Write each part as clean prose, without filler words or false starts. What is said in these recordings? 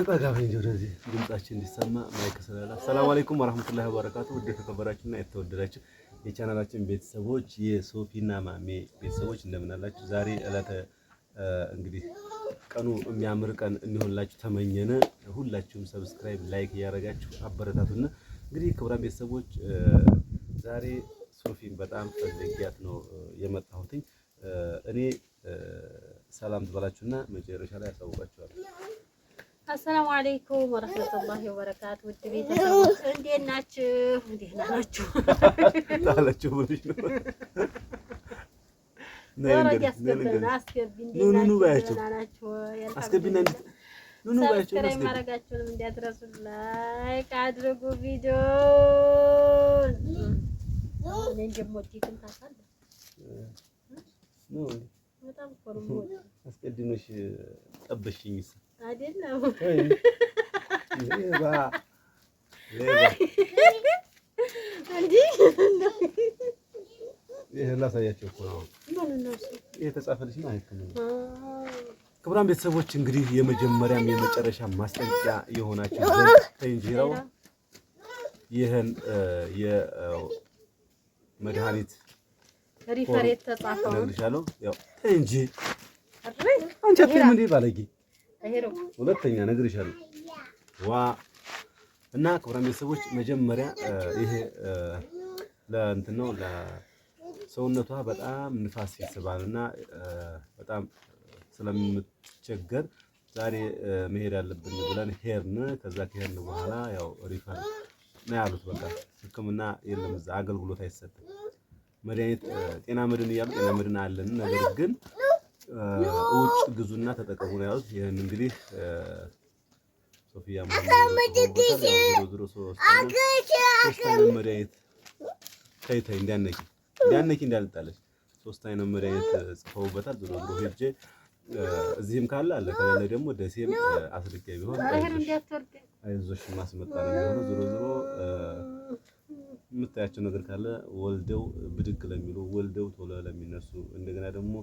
ጠጋብኝ ወደዚህ ድምጻችን እንዲሰማ ማይክ ስለላ። ሰላም አለይኩም ወራህመቱላሂ ወበረካቱ። ውድ የተከበራችሁና የተወደዳችሁ የቻናላችን ቤተሰቦች የሶፊና ማሜ ቤተሰቦች እንደምን አላችሁ? ዛሬ ዕለተ እንግዲህ ቀኑ የሚያምር ቀን እንዲሆንላችሁ ተመኘነ። ሁላችሁም ሰብስክራይብ፣ ላይክ እያደረጋችሁ አበረታቱና እንግዲህ ክቡራን ቤተሰቦች ዛሬ ሶፊን በጣም ፈልጊያት ነው የመጣሁት። እኔ ሰላም ትበላችሁና መጨረሻ ላይ አሳውቃችኋለሁ። አሰላሙ አለይኩም ወራህመቱላሂ ወበረካቱ። ውድ ቤተሰቦች እንዴት ናችሁ? እንዴት ናችሁ? ታላችሁ ብለሽ ነው ማድረጋችሁንም እንዳትረሱ። ላይክ አድርጉ ቪዲዮ በጣም አስቀድመሽ ጠበሽኝ አይደለም ሌባ ይሄ ላሳያቸው እኮ ነው የተጻፈልሽ ነው አይከም። ክቡራን ቤተሰቦች እንግዲህ የመጀመሪያም የመጨረሻ ማስጠንቀቂያ የሆናችሁ ተንጂራው ይሄን የመድኃኒት ሪፈሬት ተጻፈው ነግርሻለሁ። ያው እንጂ አንቺ አትይም እንዴ ባለጌ ሁለተኛ ነግርሻለሁ። ዋ እና ክቡራን ቤተሰቦች መጀመሪያ ይሄ ለእንትን ነው ለሰውነቷ በጣም ንፋስ ይስባልና በጣም ስለምትቸገር ዛሬ መሄድ አለብን ብለን ሄድን። ከዛ ከሄድን በኋላ ያው ሪፈር ነው ያሉት። በቃ ሕክምና የለም እዛ አገልግሎት አይሰጥም። መድኃኒት ጤና መድን እያሉ ጤና መድን አለን፣ ነገር ግን ውጭ ግዙና ተጠቀሙ ነው ያሉት። ይሄን እንግዲህ ሶፊያ መድኃኒት ተይ እንዳነቂ እንዳልጣለች 3 አይነት መድኃኒት ጽፈውበታል። ዞሮ ዞሮ ሄጄ እዚህም ካለ አለ ከሌለ ደግሞ ደሴም አስልኬ ቢሆን አይዞሽ ማስመጣ ነው የሚሆነው። ዞሮ ዞሮ የምታያቸው ነገር ካለ ወልደው ብድግ ለሚሉ ወልደው ቶሎ ለሚነሱ እንደገና ደግሞ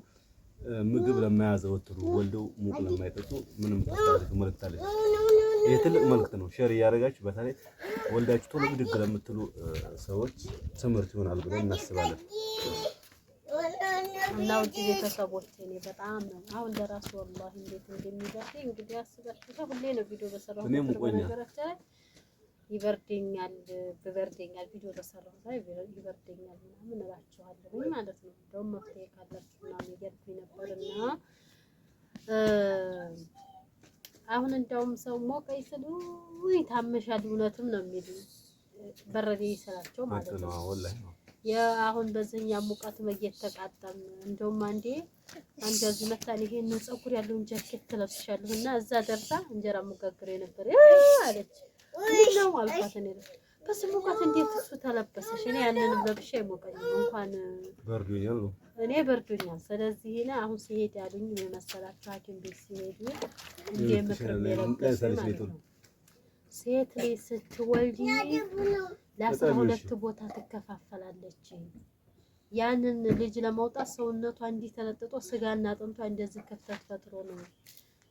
ምግብ ለማያዘወትሩ ወልደው ሙቅ ለማይጠጡ ምንም ታሪክ መልእክት አለ። ይሄ ትልቅ መልእክት ነው። ሼር እያደረጋችሁ በተለይ ወልዳችሁ ቶሎ ብድግ ለምትሉ ሰዎች ትምህርት ይሆናል ብለን እናስባለን። እና ውድ ቤተሰቦች እኔ በጣም ነው አሁን ለራሱ ወላሂ እንዴት እንደሚደርሰኝ እንግዲህ አስባችሁ ሁሌ ነው ቪዲዮ በሰራው ይበርደኛል ቪዲዮ በሰራው ላይ ይበርደኛል ምናምን እላችኋለሁ ማለት ነው። እንደውም መፍትሄ ካላችሁ ምናምን እያልኩኝ ነበርና አሁን እንደውም ሰው ሞቀኝ ስሉ ታመሻል እውነትም ነው የሚሉ በረዴ ይሰላቸው ማለት ነው። አሁን በዚህኛ ሙቀት እየተቃጠልን እንደውም አንዴ እዚህ መታን ይሄን ፀጉር ያለውን ጃኬት ትለብሻለሁ እና እዛ ደርሳ እንጀራ መጋገር የነበረ አለች ነው አልኳት። እኔ በስሙ ሙቀት እንዴት እሱ ተለበሰሽ? እኔ ያንንም ለብሼ አይሞቀኝም እንኳን በርዶኛል ነው እኔ በርዶኛል። ስለዚህ እኔ አሁን ሲሄድ ያሉኝ ምን መሰላችሁ? ሐኪም ቤት ሲሄዱ እንደ ምክር ነው ሴት ላይ ስትወልጂ ለ12 ቦታ ትከፋፈላለች። ያንን ልጅ ለማውጣት ሰውነቷ እንዲህ ተለጥጦ ስጋና አጥንቷ እንደዚህ ክፍተት ፈጥሮ ነው።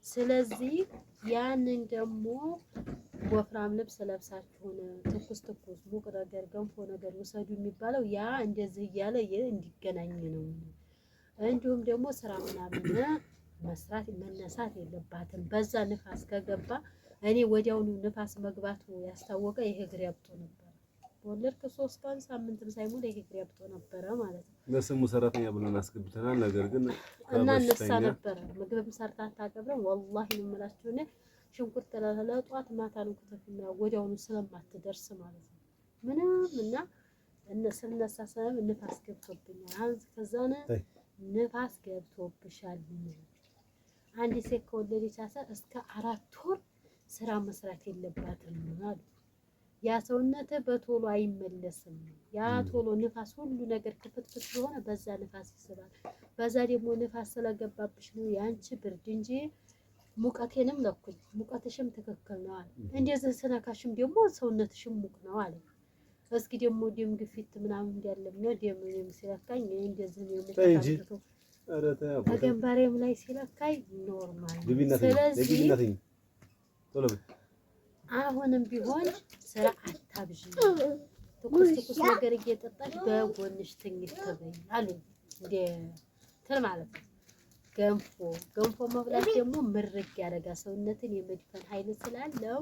ስለዚህ ያንን ደግሞ ወፍራም ልብስ ለብሳችሁ ትኩስ ሙቅ ነገር ገንፎ ነገር ውሰዱ የሚባለው ያ እንደዚህ እያለ እንዲገናኝ ነው። እንዲሁም ደግሞ ስራ ምናምን መስራት መነሳት የለባትም። በዛ ንፋስ ከገባ እኔ ወዲያውኑ ንፋስ መግባቱ ያስታወቀ ይሄ እግሬ አብጦ ነበር። ወለድኩ 3 ቀን ሳምንትም ሳይሞላ ይሄ እግሬ አብጦ ነበረ ማለት ነው። ለስሙ ሰራተኛ ብለን አስገብተናል። ነገር ግን እና ነሳ ነበር ምግብም ሰርታ አታቀብረም። ወላሂ ነው የምላችሁ እኔ ሽንኩርት ለጧት ማታ ነው ከተፈና ወዲያውኑ ስለማትደርስ ማለት ነው ምንም እና ስነሳ ሰም ንፋስ ገብቶብኛል። አሁን ከዛነ ንፋስ ገብቶብሻል። አንድ ሴት ከወለደች እስከ 4 ወር ስራ መስራት የለባትም አሉ። ያ ሰውነት በቶሎ አይመለስም። ያ ቶሎ ንፋስ ሁሉ ነገር ክፍት ስለሆነ በዛ ንፋስ ይስባል። በዛ ደግሞ ንፋስ ስለገባብሽ ነው ያንቺ ብርድ እንጂ ሙቀቴንም ለኩኝ ሙቀትሽም ትክክል ነው አለ። እንደዚህ ስነካሽም ደግሞ ሰውነትሽም ሙቅ ነው አለ። እስኪ ደግሞ ደም ግፊት ምናምን እንዲያለም ነው ደም ሲለካኝ እንደዚህ ነው ሙቀት ተገንባሬም ላይ ሲለካኝ ኖርማል። ስለዚህ አሁንም ቢሆን ስራ አታብዥ፣ ትኩስ ነገር እየጠጣሽ በጎንሽ ትኝት ትበይ አሉ እንደ ትል ማለት ነው። ገንፎ መብላት ደግሞ ምርግ ያደርጋ ሰውነትን የመድፈን ኃይል ስላለው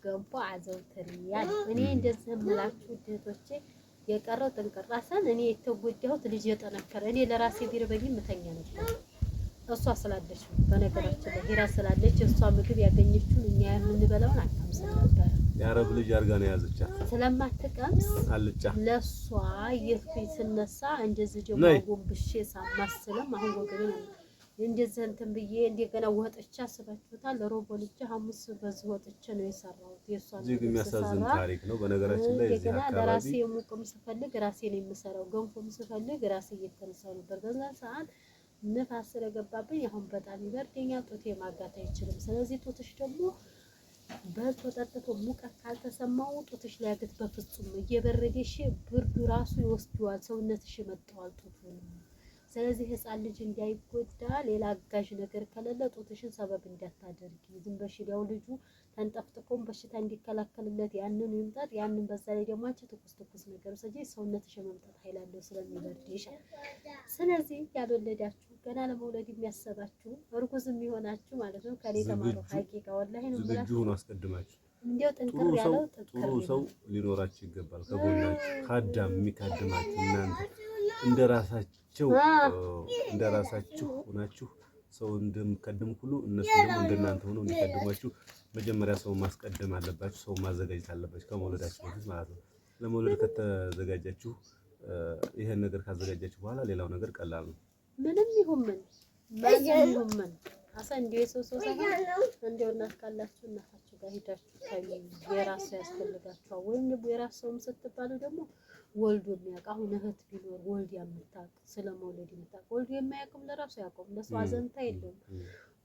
ገንፎ አዘውትሪ ያለ። እኔ እንደዚህ የምላችሁ እህቶቼ የቀረው ጥንቅራሰን እኔ የተጎዳሁት ልጅ የጠነከረ እኔ ለራሴ ቢርበኝም ምተኛ ነበር። እሷ ስላለች ነው። በነገራችን ላይ ሂራ ስላለች እሷ ምግብ ያገኘችውን እኛ የምንበላውን አታምስም ነበር። የአረብ ልጅ አድርጋ ነው ያዘቻት ስለማትቀምስ አልጫ ለሷ የፊት ስነሳ እንደዚህ ደግሞ ጎንብሼ ሳማስለም አሁን ወገን እንደዚህ እንትን ብዬ እንደገና ወጥቻ አስባችሁታል። ሮብ ወልጄ ሐሙስ በዚህ ወጥቼ ነው የሰራሁት። የሷን እዚህ የሚያሳዝን ታሪክ ነው በነገራችን ላይ። እዚህ አካባቢ ለራሴ ሙቅም ስፈልግ ራሴ ነው የምሰራው፣ ገንፎም ስፈልግ ራሴ እየተነሳሁ ነበር። በዛ ሰዓት ንፋስ ስለገባብኝ አሁን በጣም ይበርደኛል፣ ጡቴ ማጋት አይችልም። ስለዚህ ጡትሽ ደግሞ በልቶ ጠጥቶ ሙቀት ካልተሰማው ጡትሽ ሊያግት በፍጹም እየበረደሽ ብርዱ ራሱ ይወስደዋል፣ ሰውነትሽ ይመጣዋል ጡቱን። ስለዚህ ህፃን ልጅ እንዳይጎዳ ሌላ አጋዥ ነገር ከሌለ ጡትሽን ሰበብ እንዳታደርጊ። ዝም በሽዳው ልጁ ተንጠፍጥፎም በሽታ እንዲከላከልለት ያንን ይምጣት። ያንን በዛ ላይ ደግሞ አንቺ ትኩስ ነገር ስለዚህ ሰውነትሽ መምጣት ኃይል አለው ስለሚበርድሽ። ስለዚህ ያልወለዳችሁ ገና ለመውለድ የሚያሰባችሁ እርጉዝም ይሆናችሁ ማለት ነው ከኔ ተማሩ። ሀቂቃ ወላሂ ነው ብላችሁ ዝግጁ ሆኖ አስቀድማችሁ እንዴው ጥንቅር ያለው ጥሩ ሰው ሊኖራችሁ ይገባል። ከጎናችሁ ካዳም የሚካድማችሁ እናንተ እንደራሳችሁ ሆናችሁ ሰው እንደምትቀድሙ ሁሉ እነሱ ደግሞ እንደናንተ ሆነው እንዲቀድሟችሁ መጀመሪያ ሰው ማስቀደም አለባችሁ። ሰው ማዘጋጀት አለባችሁ ከመውለዳችሁ በፊት ማለት ነው። ለመውለድ ከተዘጋጃችሁ ይሄን ነገር ካዘጋጃችሁ በኋላ ሌላው ነገር ቀላል ነው። ምንም ይሁን ምን አሳ እንደው ሰው ሳይሆን እንደው እናት ካላችሁ እናታችሁ ጋር ሄዳችሁ ታዩ። የራስ ያስፈልጋችኋል። ወይም ደግሞ የራስ ሰውም ስትባሉ ደግሞ ወልዶ የሚያውቅ አሁን እህት ቢኖር ወልድ የምታውቅ ስለመውለድ የምታውቅ ወልዶ የማያውቅም ለራሱ ያውቀው ለሰው አዘንታ የለውም።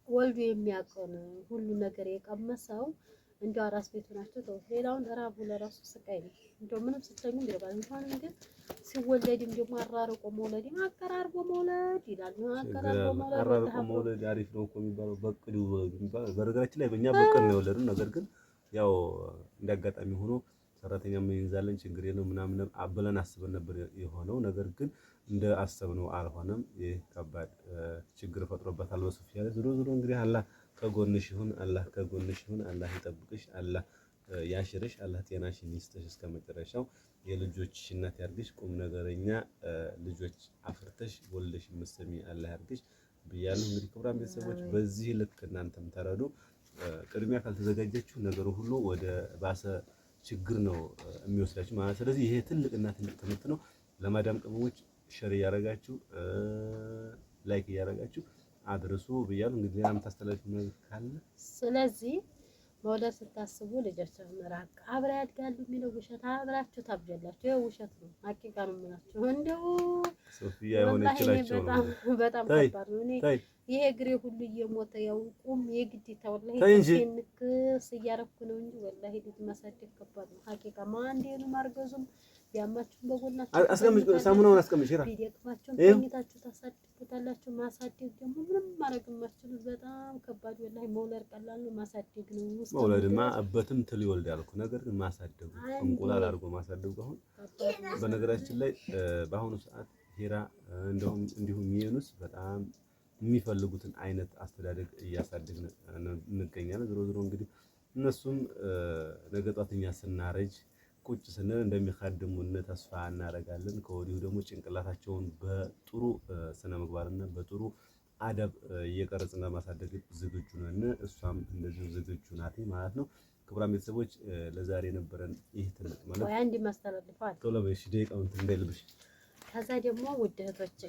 ወልዶ የሚያውቅ ሁሉ ነገር የቀመሰው እንደው አራስ ቤቱ ናቸው ተው። ሌላውን ራቡ ለራሱ ስቃይ ነው። እንደው ምንም ስትተኙ ይገባል። እንኳን ግን ሲወለድም ደግሞ አራርቆ መውለድ አቀራርቦ መውለድ ይላል። አቀራርቦ መውለድ አሪፍ ነው እኮ የሚባለው በቅዱ የሚባለው። በነገራችን ላይ በእኛ በቅድ ነው የወለድን። ነገር ግን ያው እንዳጋጣሚ ሆኖ ሰራተኛ ምን ይዛለን ችግር የለው ምናምን አብለን አስበን ነበር የሆነው። ነገር ግን እንደ አሰብነው አልሆነም። ይሄ ከባድ ችግር ፈጥሮበታል በሶፊያ ላይ። ዞሮ እንግዲህ አላህ ከጎንሽ ይሁን፣ አላህ ከጎንሽ ይሁን፣ አላህ ይጠብቅሽ፣ አላህ ያሽርሽ፣ አላህ ጤናሽን ይስጥሽ እስከመጨረሻው። የልጆችሽ እናት ያርግሽ፣ ቁም ነገረኛ ልጆች አፍርተሽ ወልደሽ መስሚ አላህ ያርግሽ ብያለሁ። እንግዲህ ክቡራን ቤተሰቦች በዚህ ልክ እናንተም ተረዱ። ቅድሚያ ካልተዘጋጃችሁ ነገሩ ሁሉ ወደ ባሰ ችግር ነው የሚወስዳችሁ ማለት። ስለዚህ ይሄ ትልቅና ትልቅ ትምህርት ነው። ለማዳም ቅመሞች ሸር እያደረጋችሁ ላይክ እያደረጋችሁ አድርሱ ብያለሁ። እንግዲህ ሌላ የምታስተላልፉ ነገር ካለ ስለዚህ መውለድ ስታስቡ ልጆቻችሁን ራቅ አብራ ያድጋሉ የሚለው ውሸት አብራችሁ ታብጃላችሁ። ይሄ ውሸት ነው። ሀቂቃ ነው የምላችሁ። እንደው ሶፊያ የሆነ ይችላልቸው ነው በጣም ከባድ ነው። እኔ ይሄ እግሬ ሁሉ እየሞተ ያው ቁም የግዴታ ወላሂ ንክስ እያረኩ ነው እንጂ ወላሂ ልጅ ማሳደግ ከባድ ነው። ሀቂቃ ማንዴኑ ማርገዙም ያማችሁን በጎናችሁ አስቀምጭ፣ ሳሙናውን አስቀምጭ። ይራ ቢደክማችሁን ተኝታችሁ ታሳድጉታላችሁ። ማሳደግ ደግሞ ምንም ማድረግ የማትችሉት በጣም ከባድ ወላሂ። መውለድ ቀላል ነው፣ ማሳደግ ነው። መውለድማ አበትም ትል ይወልዳል እኮ። ነገር ግን ማሳደጉ እንቁላል አድርጎ ማሳደጉ አሁን በነገራችን ላይ በአሁኑ ሰዓት ሂራ እንዲሁም የኑስ በጣም የሚፈልጉትን አይነት አስተዳደግ እያሳደግን እንገኛለን። ዞሮ እንግዲህ እነሱም ነገ ጧት እኛ ስናረጅ ቁጭ ስንል እንደሚካድሙን ተስፋ እናደርጋለን። ከወዲሁ ደግሞ ጭንቅላታቸውን በጥሩ ስነ ምግባርና በጥሩ አደብ እየቀረጽን ለማሳደግ ዝግጁ ነን። እሷም እንደዚሁ ዝግጁ ናት ማለት ነው። ክቡራን ቤተሰቦች ለዛሬ ነበረን ይህ ትልቅ ማለት ወይ አንድ ማስተላለፋል ቶሎ በሽ ደቂቃውን እንዳይልብሽ። ከዛ ደግሞ ውድ እህቶቼ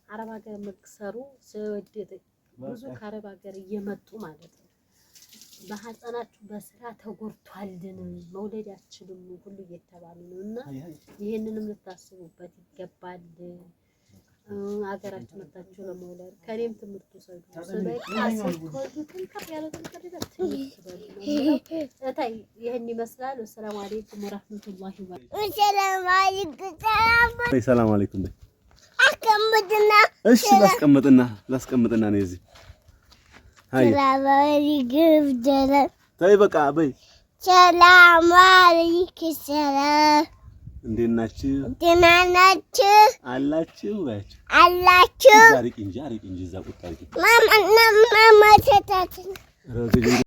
አረብ ሀገር መክሰሩ ስለወደደ ብዙ ከአረብ ሀገር እየመጡ ማለት ነው በሐፃናችሁ በስራ ተጎርቷልን መውለድ አትችሉም ሁሉ እየተባሉ ነው። እና ይሄንንም ልታስቡበት ይገባል። ሀገራችሁ መጣችሁ ለመውለድ ከኔም ትምህርቱ ሰዱ ስለዚህ ይሄን ይመስላል። ሰላም አለይኩም ወራህመቱላሂ ወበረካቱ። ሰላም አለይኩም። አስቀምጥና እሺ ላስቀምጥና ነው እዚህ ሰላም አለይኩም። ተይ በቃ በይ። ሰላም አለይኩም። ሰላም እንዴት ናችሁ? ደህና ናችሁ? አላችሁ ባያችሁ አላችሁ? አሪቅ እንጂ እዛ ቁጣ አሪቅ ማማ ተታችን